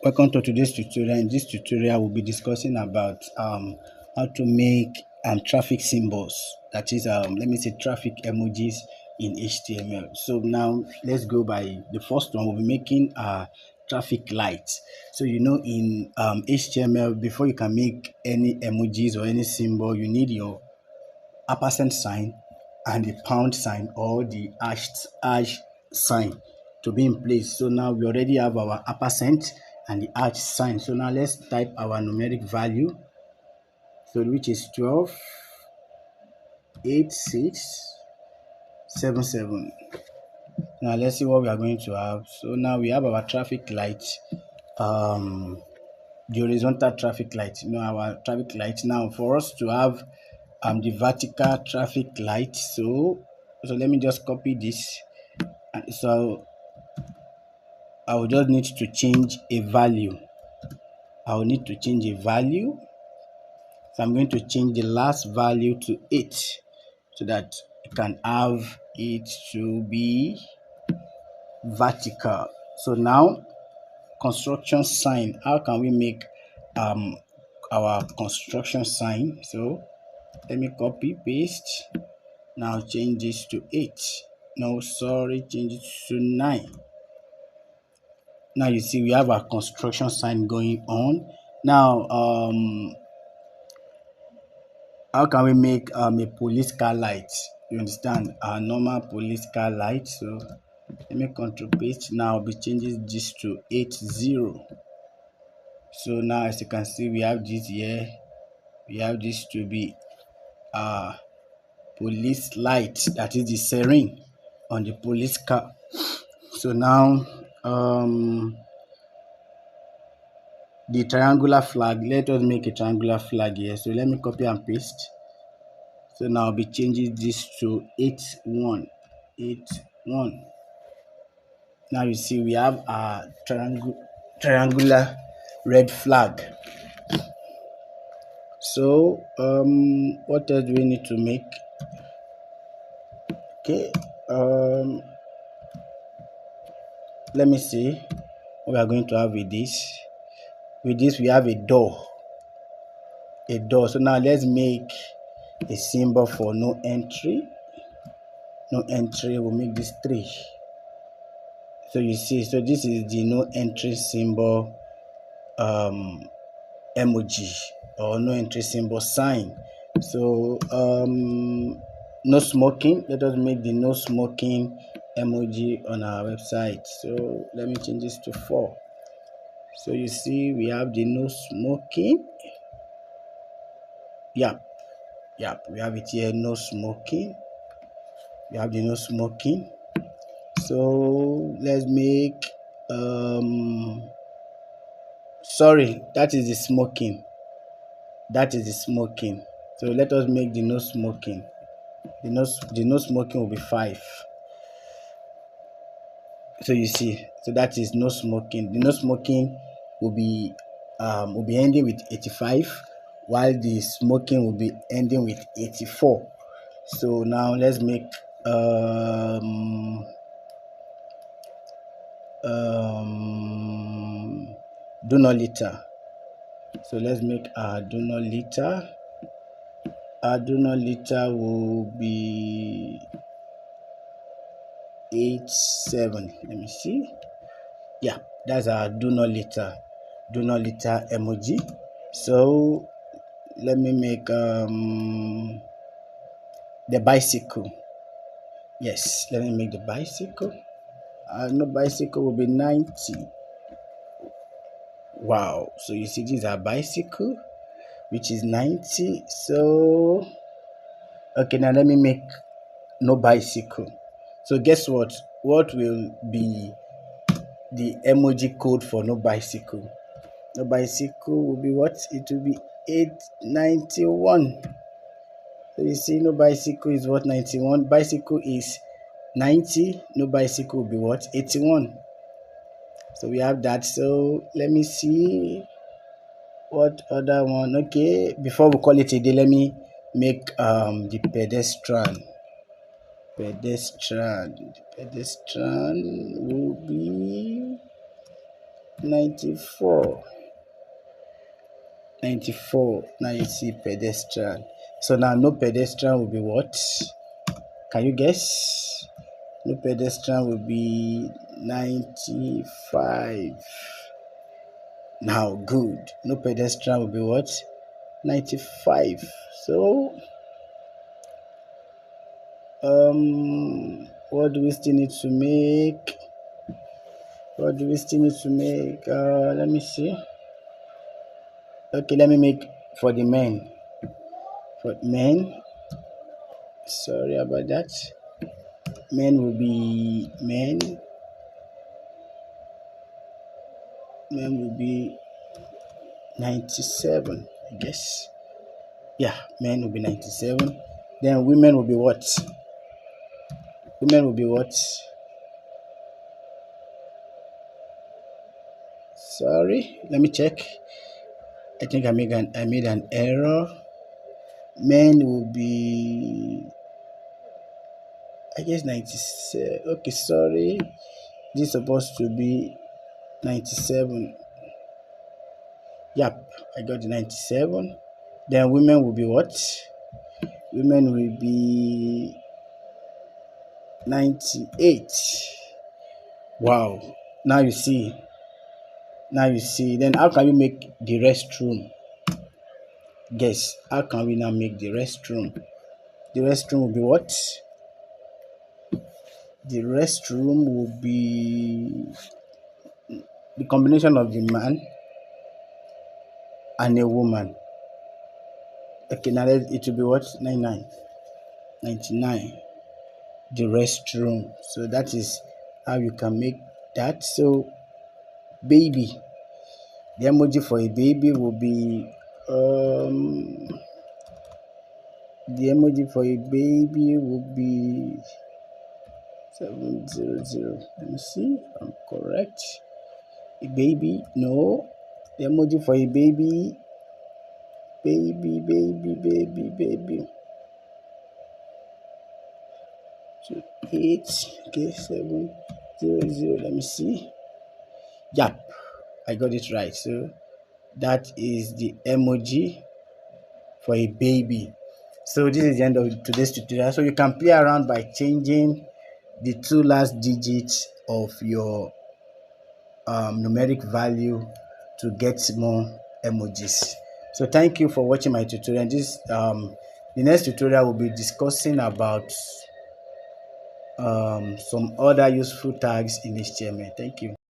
Welcome to today's tutorial. In this tutorial, we'll be discussing about how to make traffic symbols. That is, let me say traffic emojis in HTML. So now let's go by the first one. We'll be making traffic lights. So in HTML, before you can make any emojis or any symbol, you need your ampersand sign and the pound sign or the hash sign to be in place. So now we already have our ampersand and the hash sign. So now let's type our numeric value. So which is 128677. Now let's see what we are going to have. So now we have our traffic light, the horizontal traffic light. Our traffic light. Now for us to have the vertical traffic light, so let me just copy this. So I will just need to change a value. I will need to change a value. So I'm going to change the last value to 8 so that you can have it to be vertical. So now construction sign. How can we make our construction sign? So let me copy paste. Now change this to 8. No, sorry, change it to 9. Now you see we have our construction sign going on. Now how can we make a police car light? You understand, a normal police car light. So let me control paste. Now I'll be changing this to 80. So now as you can see we have this here. We have this to be police light, that is the siren on the police car. So now the triangular flag, let us make a triangular flag here. So let me copy and paste. So now I'll be changing this to 8181. Now you see we have a triangular red flag. So what else do we need to make? Okay, let me see what we are going to have with this. With this we have a door. So now let's make a symbol for no entry. No entry, we'll make this 3. So you see, so this is the no entry symbol emoji or no entry symbol sign. So no smoking. Let us make the no smoking emoji on our website. So let me change this to 4. So you see we have the no smoking. Yep, we have it here, no smoking. We have the no smoking. So let's make sorry, that is the smoking. So let us make the no smoking. The no smoking will be 5. So you see, so that is no smoking. The no smoking will be ending with 85, while the smoking will be ending with 84. So now let's make do not litter. So let's make our do not litter. Our do not litter will be 87. Let me see. Yeah, that's our do not litter emoji. So let me make the bicycle. Yes, let me make the bicycle. No, bicycle will be 90. Wow, so you see this is our bicycle, which is 90. So okay, now let me make no bicycle. So guess what will be the emoji code for no bicycle? No bicycle will be what? It will be 891. So you see no bicycle is what? 91. Bicycle is 90. No bicycle will be what? 81. So we have that. So let me see what other one. Okay, before we call it a day, let me make the pedestrian. The pedestrian will be 94. 94. Now you see pedestrian. So now no pedestrian will be what? Can you guess? No pedestrian will be 95. Now good. No pedestrian will be what? 95. So what do we still need to make? What do we still need to make? Let me see. Okay, let me make for the men. For men, sorry about that. Men will be men. Men will be 97, I guess. Yeah, men will be 97. Then women will be what? Women will be what? Sorry, let me check. I think I made an error. Men will be, I guess, 97. Okay, sorry. This is supposed to be 97. Yep, I got the 97. Then women will be what? Women will be 98. Wow. Now you see. Now you see. Then how can you make the restroom? Guess. How can we now make the restroom? The restroom will be what? The restroom will be the combination of the man and a woman. Okay, now it will be what? 99. 99. The restroom. So that is how you can make that. So baby. The emoji for a baby will be the emoji for a baby will be 700. Let me see if I'm correct. A baby, no. The emoji for a baby, baby. So 8, okay, 700. Let me see. Yep, I got it right. So that is the emoji for a baby. So this is the end of today's tutorial. So you can play around by changing the two last digits of your numeric value to get more emojis. So thank you for watching my tutorial. The next tutorial will be discussing about some other useful tags in HTML. Thank you.